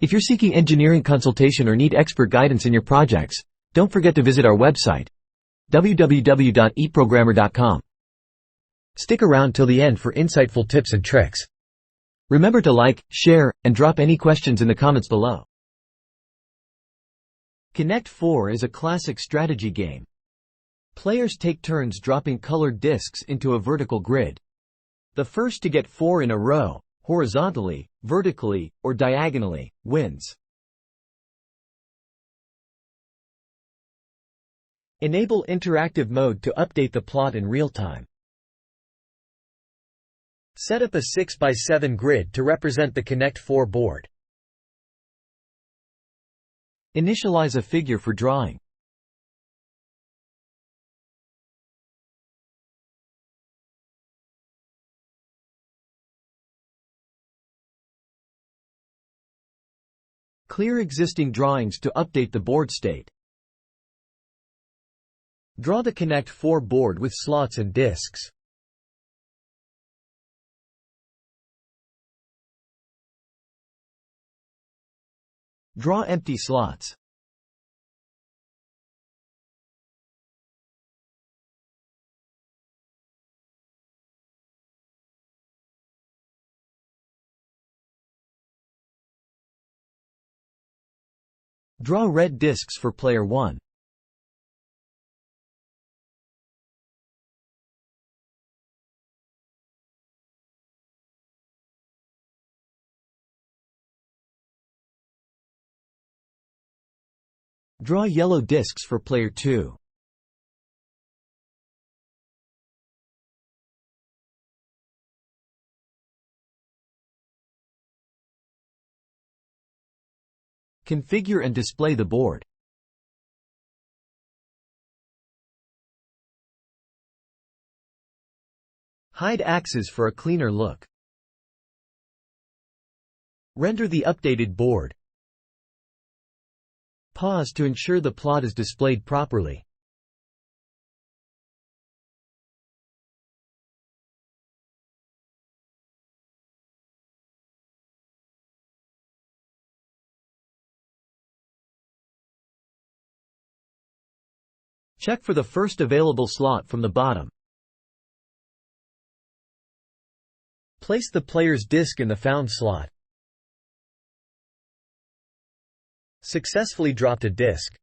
If you're seeking engineering consultation or need expert guidance in your projects, don't forget to visit our website, www.eprogrammer.com. Stick around till the end for insightful tips and tricks. Remember to like, share, and drop any questions in the comments below. Connect 4 is a classic strategy game. Players take turns dropping colored discs into a vertical grid. The first to get 4 in a row, horizontally, vertically, or diagonally, wins. Enable interactive mode to update the plot in real time. Set up a 6x7 grid to represent the Connect 4 board. Initialize a figure for drawing. Clear existing drawings to update the board state. Draw the Connect 4 board with slots and discs. Draw empty slots. Draw red discs for player 1. Draw yellow discs for player 2. Configure and display the board. Hide axes for a cleaner look. Render the updated board. Pause to ensure the plot is displayed properly. Check for the first available slot from the bottom. Place the player's disc in the found slot. Successfully dropped a disc.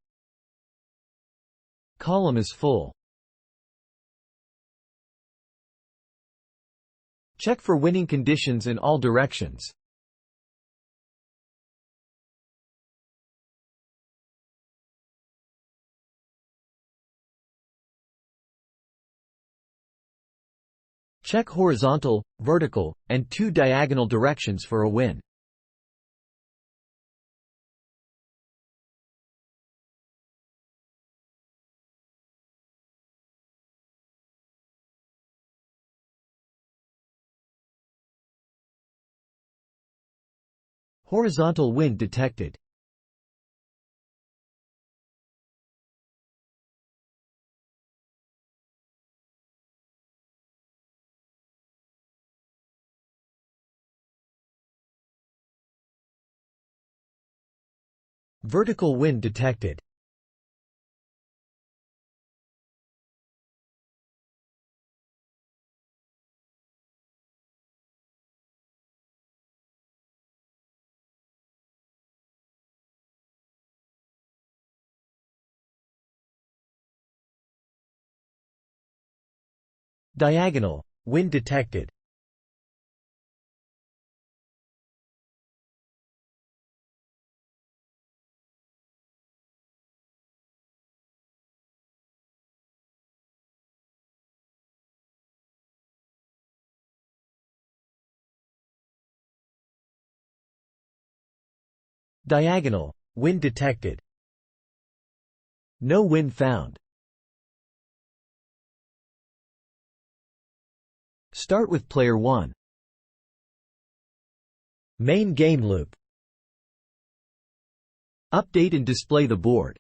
Column is full. Check for winning conditions in all directions. Check horizontal, vertical, and 2 diagonal directions for a win. Horizontal wind detected. Vertical wind detected. Diagonal wind detected. Diagonal wind detected. No wind found. Start with player 1. Main game loop. Update and display the board.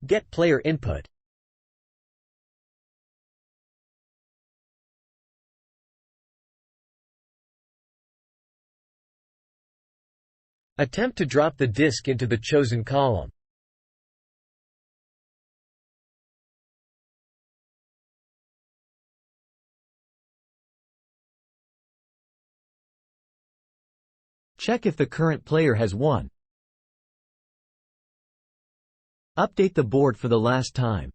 Get player input. Attempt to drop the disk into the chosen column. Check if the current player has won. Update the board for the last time.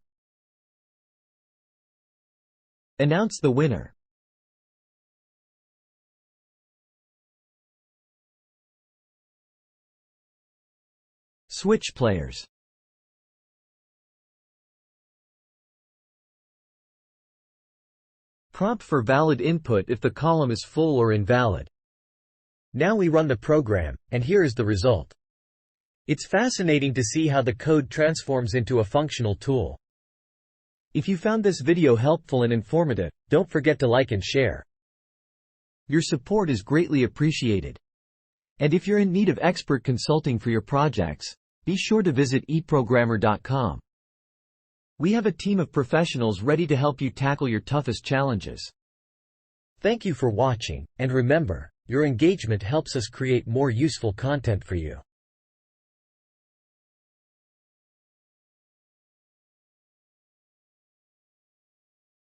Announce the winner. Switch players. Prompt for valid input if the column is full or invalid. Now we run the program, and here is the result. It's fascinating to see how the code transforms into a functional tool. If you found this video helpful and informative, don't forget to like and share. Your support is greatly appreciated. And if you're in need of expert consulting for your projects, be sure to visit eprogrammer.com. We have a team of professionals ready to help you tackle your toughest challenges. Thank you for watching, and remember, your engagement helps us create more useful content for you.